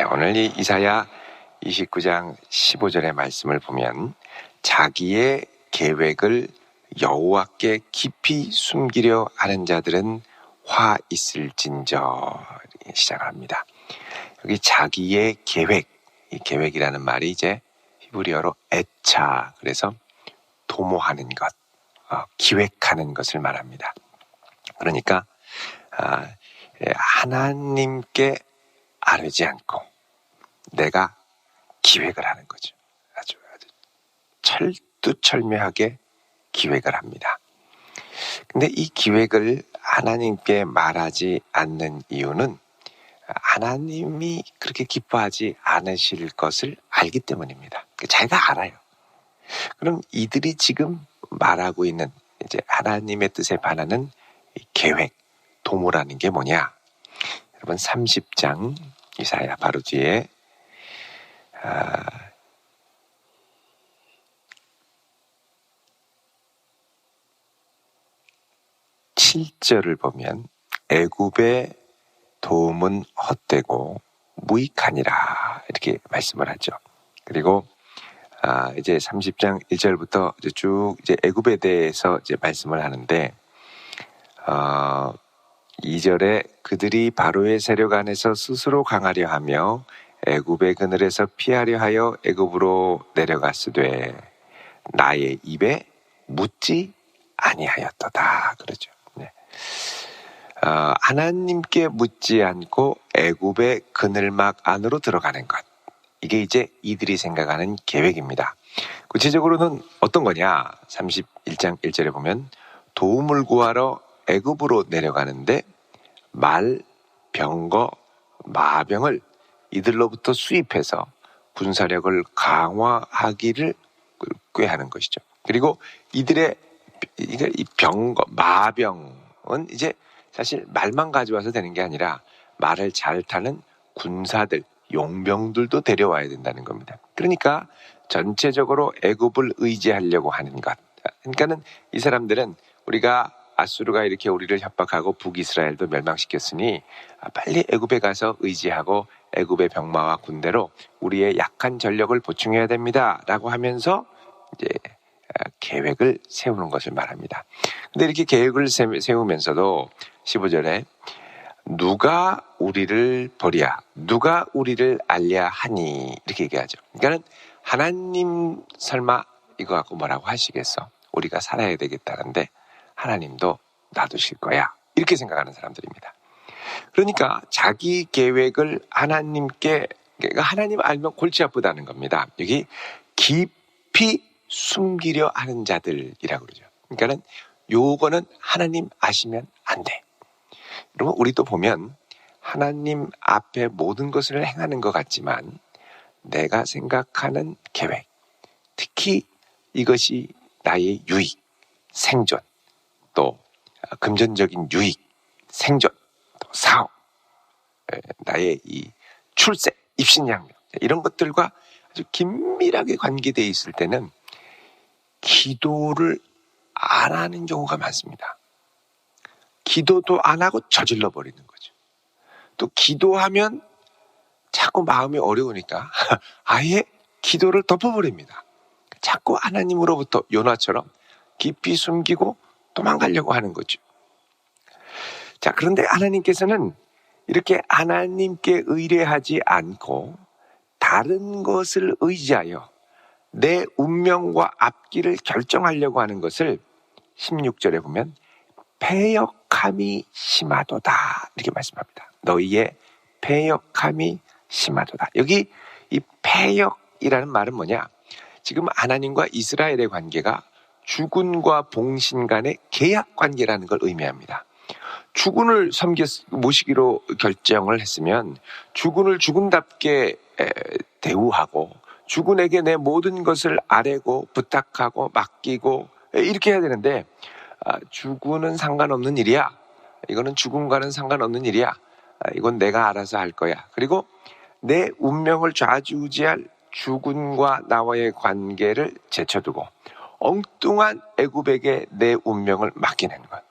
오늘 이 이사야 29장 15절의 말씀을 보면 자기의 계획을 여호와께 깊이 숨기려 하는 자들은 화 있을진저 시작합니다. 여기 자기의 계획, 이 계획이라는 말이 이제 히브리어로 애차, 그래서 도모하는 것, 기획하는 것을 말합니다. 그러니까 하나님께 아뢰지 않고 내가 기획을 하는 거죠. 아주 철두철미하게 기획을 합니다. 근데 이 기획을 하나님께 말하지 않는 이유는 하나님이 그렇게 기뻐하지 않으실 것을 알기 때문입니다. 자기가 알아요. 그럼 이들이 지금 말하고 있는 이제 하나님의 뜻에 반하는 계획, 도모라는 게 뭐냐? 여러분 30장 이사야 바로 뒤에 7절을 보면 애굽의 도움은 헛되고 무익하니라 이렇게 말씀을 하죠. 그리고 이제 30장 1절부터 쭉 이제 애굽에 대해서 이제 말씀을 하는데 2절에 그들이 바로의 세력 안에서 스스로 강하려 하며 애굽의 그늘에서 피하려 하여 애굽으로 내려갔으되 나의 입에 묻지 아니하였도다 그러죠. 네. 하나님께 묻지 않고 애굽의 그늘막 안으로 들어가는 것, 이게 이제 이들이 생각하는 계획입니다. 구체적으로는 어떤 거냐? 31장 1절에 보면 도움을 구하러 애굽으로 내려가는데 말, 병거, 마병을 이들로부터 수입해서 군사력을 강화하기를 꾀하는 것이죠. 그리고 이들의 이 병거, 마병은 이제 사실 말만 가져와서 되는 게 아니라 말을 잘 타는 군사들, 용병들도 데려와야 된다는 겁니다. 그러니까 전체적으로 애굽을 의지하려고 하는 것. 그러니까는 이 사람들은 우리가 아수르가 이렇게 우리를 협박하고 북이스라엘도 멸망시켰으니 빨리 애굽에 가서 의지하고 애굽의 병마와 군대로 우리의 약한 전력을 보충해야 됩니다라고 하면서 이제 계획을 세우는 것을 말합니다. 근데 이렇게 계획을 세우면서도 15절에 누가 우리를 버리야, 누가 우리를 알랴 하니 이렇게 얘기하죠. 그러니까는 하나님 설마 이거 갖고 뭐라고 하시겠어? 우리가 살아야 되겠다는데 하나님도 놔두실 거야, 이렇게 생각하는 사람들입니다. 그러니까 자기 계획을 하나님께, 그러니까 하나님 알면 골치 아프다는 겁니다. 여기 깊이 숨기려 하는 자들이라고 그러죠. 그러니까는 요거는 하나님 아시면 안 돼. 여러분 우리도 보면 하나님 앞에 모든 것을 행하는 것 같지만 내가 생각하는 계획, 특히 이것이 나의 유익, 생존, 또 금전적인 유익, 생존, 또 사업, 나의 이 출세, 입신양명 이런 것들과 아주 긴밀하게 관계되어 있을 때는 기도를 안 하는 경우가 많습니다. 기도도 안 하고 저질러 버리는 거죠. 또 기도하면 자꾸 마음이 어려우니까 아예 기도를 덮어버립니다. 자꾸 하나님으로부터 요나처럼 깊이 숨기고 도망가려고 하는 거죠. 자, 그런데 하나님께서는 이렇게 하나님께 의뢰하지 않고 다른 것을 의지하여 내 운명과 앞길을 결정하려고 하는 것을 16절에 보면 패역함이 심하도다 이렇게 말씀합니다. 너희의 패역함이 심하도다. 여기 이 패역이라는 말은 뭐냐? 지금 하나님과 이스라엘의 관계가 주군과 봉신 간의 계약 관계라는 걸 의미합니다. 주군을 모시기로 결정을 했으면 주군을 주군답게 대우하고 주군에게 내 모든 것을 아뢰고 부탁하고 맡기고 이렇게 해야 되는데 주군은 상관없는 일이야. 이거는 주군과는 상관없는 일이야. 이건 내가 알아서 할 거야. 그리고 내 운명을 좌지우지할 주군과 나와의 관계를 제쳐두고 엉뚱한 애굽에게 내 운명을 맡기는 것.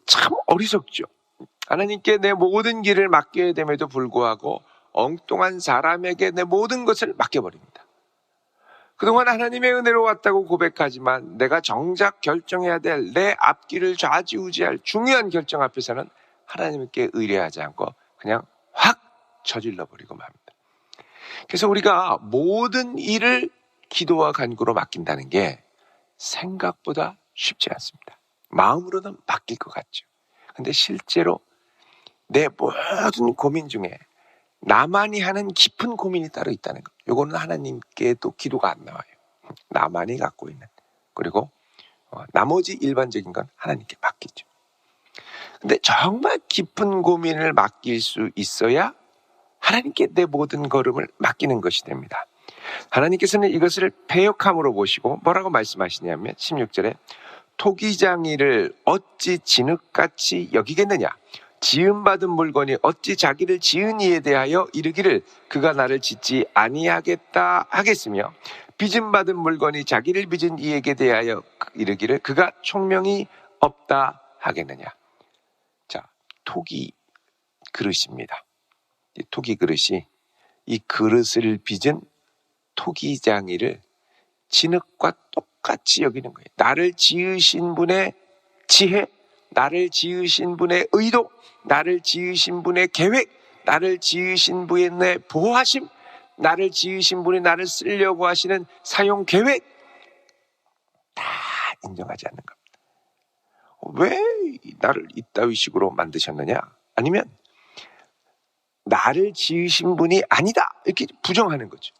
참 어리석죠. 하나님께 내 모든 길을 맡겨야 됨에도 불구하고 엉뚱한 사람에게 내 모든 것을 맡겨버립니다. 그동안 하나님의 은혜로 왔다고 고백하지만 내가 정작 결정해야 될 내 앞길을 좌지우지할 중요한 결정 앞에서는 하나님께 의뢰하지 않고 그냥 확 저질러버리고 맙니다. 그래서 우리가 모든 일을 기도와 간구로 맡긴다는 게 생각보다 쉽지 않습니다. 마음으로는 맡길 것 같죠. 근데 실제로 내 모든 고민 중에 나만이 하는 깊은 고민이 따로 있다는 것. 이거는 하나님께도 기도가 안 나와요. 나만이 갖고 있는. 그리고 나머지 일반적인 건 하나님께 맡기죠. 근데 정말 깊은 고민을 맡길 수 있어야 하나님께 내 모든 걸음을 맡기는 것이 됩니다. 하나님께서는 이것을 패역함으로 보시고 뭐라고 말씀하시냐면 16절에 토기장이를 어찌 진흙같이 여기겠느냐, 지음받은 물건이 어찌 자기를 지은 이에 대하여 이르기를 그가 나를 짓지 아니하겠다 하겠으며, 빚음받은 물건이 자기를 빚은 이에게 대하여 이르기를 그가 총명이 없다 하겠느냐. 자, 토기 그릇입니다. 이 토기 그릇이 이 그릇을 빚은 토기장이를 진흙과 똑같이 여기는 거예요. 나를 지으신 분의 지혜, 나를 지으신 분의 의도, 나를 지으신 분의 계획, 나를 지으신 분의 보호하심, 나를 지으신 분이 나를 쓰려고 하시는 사용 계획 다 인정하지 않는 겁니다. 왜 나를 이따위 식으로 만드셨느냐? 아니면 나를 지으신 분이 아니다 이렇게 부정하는 거죠.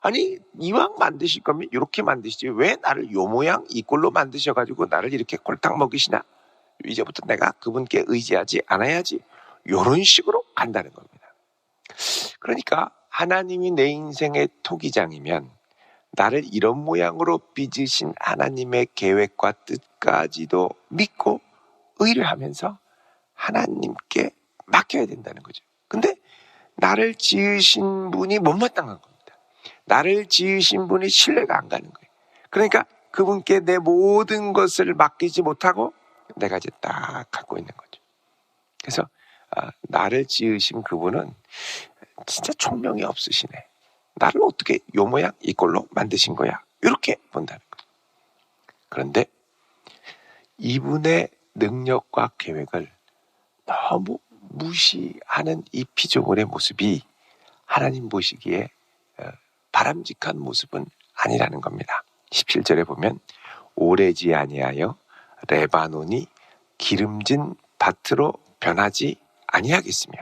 아니 이왕 만드실 거면 이렇게 만드시지 왜 나를 요 모양 이 꼴로 만드셔가지고 나를 이렇게 꼴딱 먹이시나? 이제부터 내가 그분께 의지하지 않아야지. 이런 식으로 간다는 겁니다. 그러니까 하나님이 내 인생의 토기장이면 나를 이런 모양으로 빚으신 하나님의 계획과 뜻까지도 믿고 의뢰하면서 하나님께 맡겨야 된다는 거죠. 근데 나를 지으신 분이 못마땅한 겁니다. 나를 지으신 분이 신뢰가 안 가는 거예요. 그러니까 그분께 내 모든 것을 맡기지 못하고 내가 이제 딱 갖고 있는 거죠. 그래서 나를 지으신 그분은 진짜 총명이 없으시네. 나를 어떻게 요 모양 이 꼴로 만드신 거야. 이렇게 본다는 거예요. 그런데 이분의 능력과 계획을 너무 무시하는 이 피조물의 모습이 하나님 보시기에 바람직한 모습은 아니라는 겁니다. 17절에 보면 오래지 아니하여 레바논이 기름진 밭으로 변하지 아니하겠으며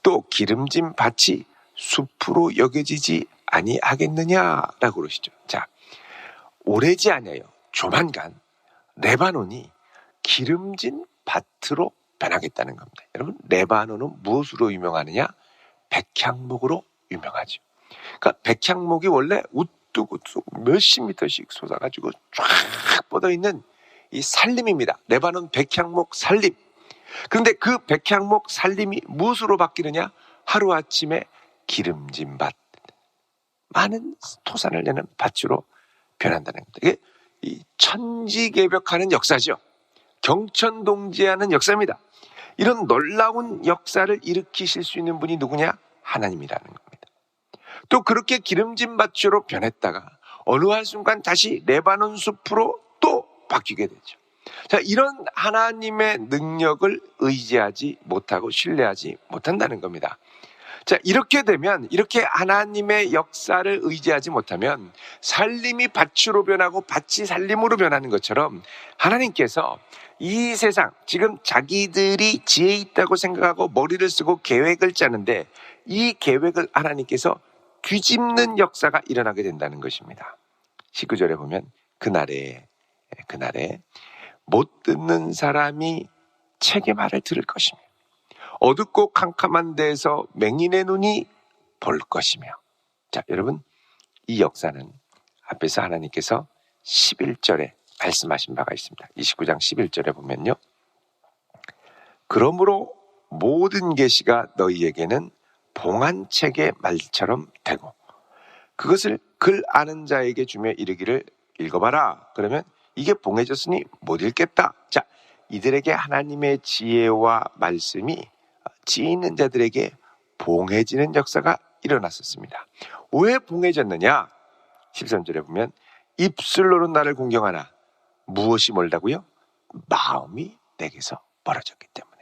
또 기름진 밭이 숲으로 여겨지지 아니하겠느냐라고 그러시죠. 자, 오래지 아니하여 조만간 레바논이 기름진 밭으로 변하겠다는 겁니다. 여러분, 레바논은 무엇으로 유명하느냐? 백향목으로 유명하죠. 그러니까 백향목이 원래 우뚝 몇십 미터씩 솟아가지고 쫙 뻗어있는 이 산림입니다. 레바논 백향목 산림. 그런데 그 백향목 산림이 무엇으로 바뀌느냐? 하루아침에 기름진 밭, 많은 토산을 내는 밭으로 변한다는 겁니다. 이게 이 천지개벽하는 역사죠. 경천동지하는 역사입니다. 이런 놀라운 역사를 일으키실 수 있는 분이 누구냐? 하나님이라는 겁니다. 또 그렇게 기름진 밭으로 변했다가 어느 한순간 다시 레바논 숲으로 또 바뀌게 되죠. 자, 이런 하나님의 능력을 의지하지 못하고 신뢰하지 못한다는 겁니다. 자, 이렇게 되면, 이렇게 하나님의 역사를 의지하지 못하면 살림이 밭으로 변하고 밭이 살림으로 변하는 것처럼 하나님께서 이 세상, 지금 자기들이 지혜 있다고 생각하고 머리를 쓰고 계획을 짜는데 이 계획을 하나님께서 뒤집는 역사가 일어나게 된다는 것입니다. 19절에 보면 그날에 못 듣는 사람이 책의 말을 들을 것이며 어둡고 캄캄한 데에서 맹인의 눈이 볼 것이며. 자, 여러분, 이 역사는 앞에서 하나님께서 11절에 말씀하신 바가 있습니다. 29장 11절에 보면요, 그러므로 모든 계시가 너희에게는 봉안책의 말처럼 되고 그것을 글 아는 자에게 주며 이르기를 읽어봐라. 그러면 이게 봉해졌으니 못 읽겠다. 자, 이들에게 하나님의 지혜와 말씀이 지혜 있는 자들에게 봉해지는 역사가 일어났었습니다. 왜 봉해졌느냐? 13절에 보면 입술로는 나를 공경하나 무엇이 멀다고요? 마음이 내게서 멀어졌기 때문에.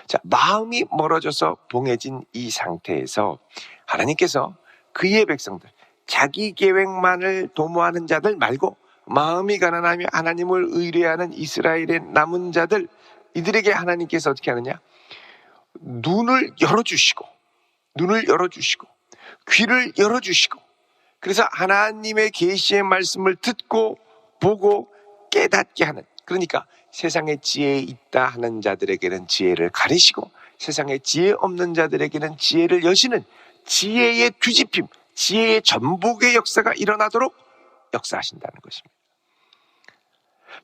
자, 마음이 멀어져서 봉해진 이 상태에서 하나님께서 그의 백성들, 자기 계획만을 도모하는 자들 말고 마음이 가난하며 하나님을 의뢰하는 이스라엘의 남은 자들, 이들에게 하나님께서 어떻게 하느냐? 눈을 열어주시고 귀를 열어주시고, 그래서 하나님의 계시의 말씀을 듣고 보고 깨닫게 하는, 그러니까 세상에 지혜 있다 하는 자들에게는 지혜를 가리시고 세상에 지혜 없는 자들에게는 지혜를 여시는 지혜의 뒤집힘, 지혜의 전복의 역사가 일어나도록 역사하신다는 것입니다.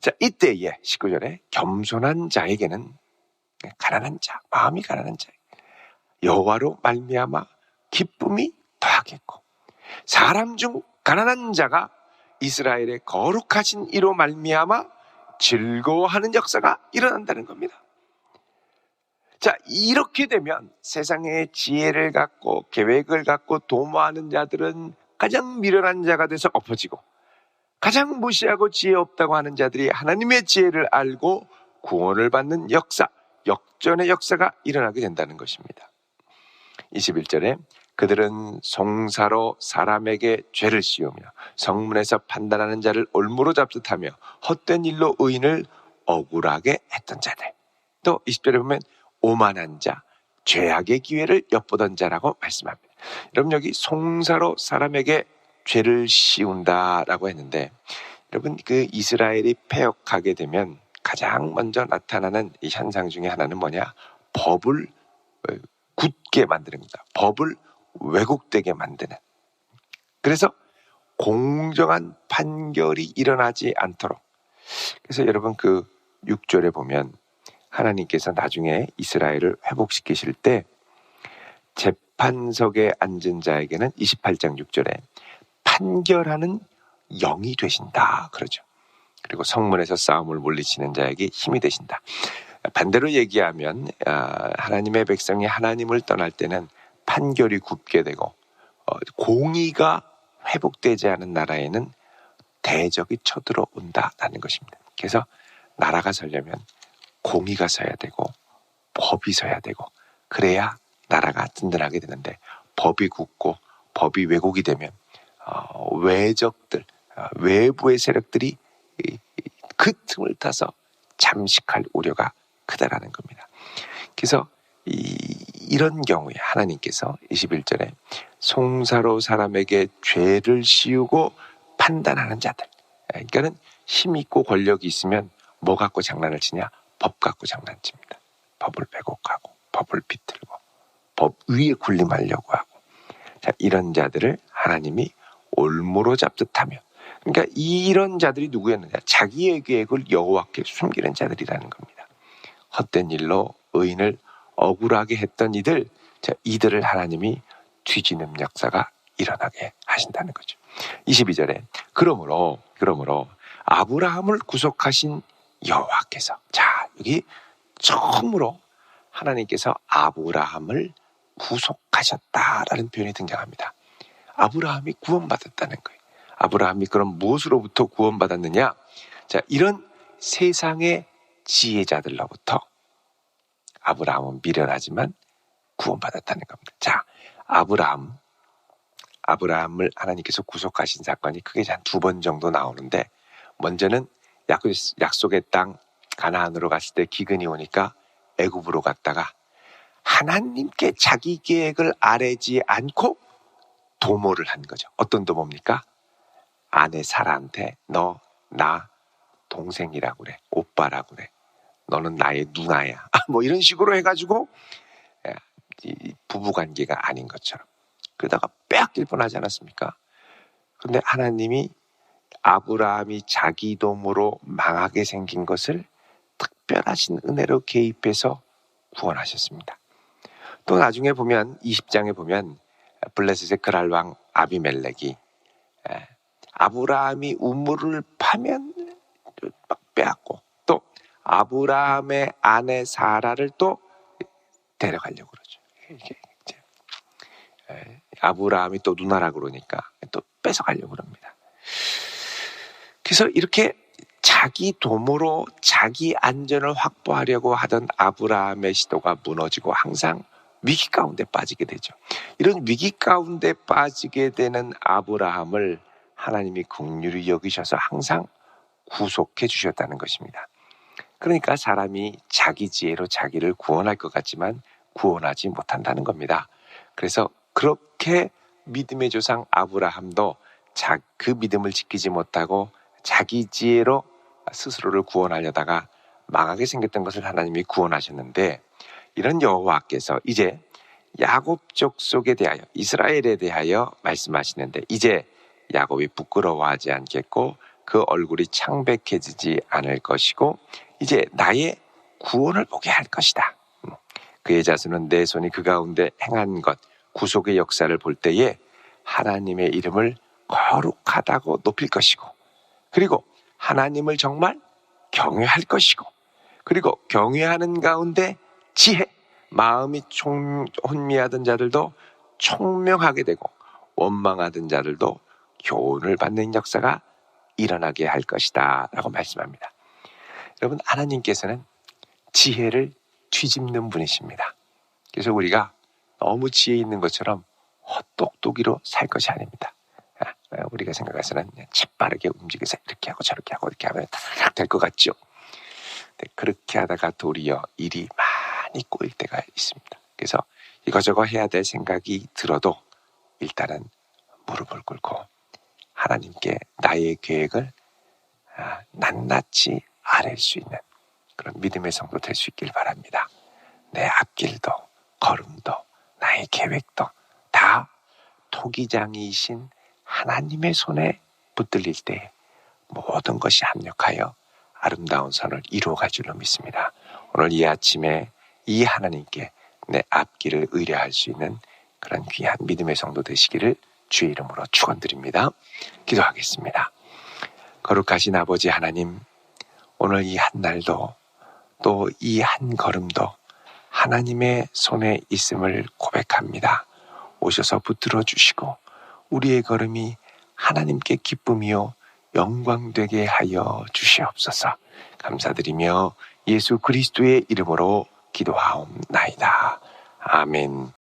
자, 이때에 19절에 겸손한 자에게는, 가난한 자, 마음이 가난한 자, 여호와로 말미암아 기쁨이 더하겠고, 사람 중 가난한 자가 이스라엘의 거룩하신 이로 말미암아 즐거워하는 역사가 일어난다는 겁니다. 자, 이렇게 되면 세상의 지혜를 갖고 계획을 갖고 도모하는 자들은 가장 미련한 자가 돼서 엎어지고, 가장 무시하고 지혜 없다고 하는 자들이 하나님의 지혜를 알고 구원을 받는 역사, 역전의 역사가 일어나게 된다는 것입니다. 21절에 그들은 송사로 사람에게 죄를 씌우며 성문에서 판단하는 자를 올무로 잡듯하며 헛된 일로 의인을 억울하게 했던 자들. 또 20절에 보면 오만한 자, 죄악의 기회를 엿보던 자라고 말씀합니다. 여러분, 여기 송사로 사람에게 죄를 씌운다라고 했는데, 여러분, 그 이스라엘이 패역하게 되면 가장 먼저 나타나는 이 현상 중에 하나는 뭐냐? 법을 굳게 만드는 겁니다. 법을 왜곡되게 만드는. 그래서 공정한 판결이 일어나지 않도록. 그래서 여러분, 그 6절에 보면 하나님께서 나중에 이스라엘을 회복시키실 때 재판석에 앉은 자에게는 28장 6절에 판결하는 영이 되신다 그러죠. 그리고 성문에서 싸움을 물리치는 자에게 힘이 되신다. 반대로 얘기하면 하나님의 백성이 하나님을 떠날 때는 판결이 굳게 되고 공의가 회복되지 않은 나라에는 대적이 쳐들어온다라는 것입니다. 그래서 나라가 서려면 공의가 서야 되고 법이 서야 되고, 그래야 나라가 든든하게 되는데, 법이 굳고 법이 왜곡이 되면 외적들, 외부의 세력들이 그 틈을 타서 잠식할 우려가 크다라는 겁니다. 그래서 이런 경우에 하나님께서 21절에 송사로 사람에게 죄를 씌우고 판단하는 자들, 그러니까는 힘 있고 권력이 있으면 뭐 갖고 장난을 치냐? 법 갖고 장난칩니다. 법을 왜곡하고 법을 비틀고 법 위에 군림하려고 하고. 자, 이런 자들을 하나님이 올무로 잡듯하며, 그러니까 이런 자들이 누구였느냐? 자기의 계획을 여호와께 숨기는 자들이라는 겁니다. 헛된 일로 의인을 억울하게 했던 이들, 자, 이들을 하나님이 뒤지는 역사가 일어나게 하신다는 거죠. 22절에 그러므로 아브라함을 구속하신 여호와께서, 자, 여기 처음으로 하나님께서 아브라함을 구속하셨다라는 표현이 등장합니다. 아브라함이 구원받았다는 거예요. 아브라함이 그럼 무엇으로부터 구원받았느냐? 자, 이런 세상의 지혜자들로부터 아브라함은 미련하지만 구원받았다는 겁니다. 자, 아브라함을 하나님께서 구속하신 사건이 크게 한 2번 정도 나오는데, 먼저는 약속의 땅 가나안으로 갔을 때 기근이 오니까 애굽으로 갔다가 하나님께 자기 계획을 아뢰지 않고 도모를 한 거죠. 어떤 도모입니까? 아내 사라한테 너 나 동생이라고 그래, 오빠라고 그래, 너는 나의 누나야, 뭐 이런 식으로 해가지고 부부관계가 아닌 것처럼 그러다가 빼앗길 뻔하지 않았습니까? 그런데 하나님이 아브라함이 자기 도모로 망하게 생긴 것을 특별하신 은혜로 개입해서 구원하셨습니다. 또 나중에 보면 20장에 보면 블레셋의 그랄 왕 아비멜렉이 아브라함이 우물을 파면 막 빼앗고, 또 아브라함의 아내 사라를 또 데려가려고 그러죠. 이게 이제 아브라함이 또 누나라 그러니까 또 뺏어가려고 그럽니다. 그래서 이렇게 자기 도모로 자기 안전을 확보하려고 하던 아브라함의 시도가 무너지고 항상 위기 가운데 빠지게 되죠. 이런 위기 가운데 빠지게 되는 아브라함을 하나님이 긍휼히 여기셔서 항상 구속해 주셨다는 것입니다. 그러니까 사람이 자기 지혜로 자기를 구원할 것 같지만 구원하지 못한다는 겁니다. 그래서 그렇게 믿음의 조상 아브라함도 그 믿음을 지키지 못하고 자기 지혜로 스스로를 구원하려다가 망하게 생겼던 것을 하나님이 구원하셨는데, 이런 여호와께서 이제 야곱 족속에 대하여, 이스라엘에 대하여 말씀하시는데, 이제 야곱이 부끄러워하지 않겠고 그 얼굴이 창백해지지 않을 것이고 이제 나의 구원을 보게 할 것이다. 그의 자손은 내 손이 그 가운데 행한 것, 구속의 역사를 볼 때에 하나님의 이름을 거룩하다고 높일 것이고, 그리고 하나님을 정말 경외할 것이고, 그리고 경외하는 가운데 지혜, 마음이 혼미하던 자들도 총명하게 되고 원망하던 자들도 교훈을 받는 역사가 일어나게 할 것이다 라고 말씀합니다. 여러분, 하나님께서는 지혜를 뒤집는 분이십니다. 그래서 우리가 너무 지혜 있는 것처럼 헛똑똑이로 살 것이 아닙니다. 우리가 생각해서는 재빠르게 움직여서 이렇게 하고 저렇게 하고 이렇게 하면 딱 될 것 같죠. 그렇게 하다가 도리어 일이 많이 꼬일 때가 있습니다. 그래서 이거저거 해야 될 생각이 들어도 일단은 무릎을 꿇고 하나님께 나의 계획을 낱낱이 아뢰 수 있는 그런 믿음의 성도 될 수 있길 바랍니다. 내 앞길도 걸음도 나의 계획도 다 토기장이신 하나님의 손에 붙들릴 때 모든 것이 합력하여 아름다운 선을 이루어갈 줄로 믿습니다. 오늘 이 아침에 이 하나님께 내 앞길을 의뢰할 수 있는 그런 귀한 믿음의 성도 되시기를 주의 이름으로 축원드립니다. 기도하겠습니다. 거룩하신 아버지 하나님, 오늘 이 한 날도 또 이 한 걸음도 하나님의 손에 있음을 고백합니다. 오셔서 붙들어 주시고 우리의 걸음이 하나님께 기쁨이요 영광되게 하여 주시옵소서. 감사드리며 예수 그리스도의 이름으로 기도하옵나이다. 아멘.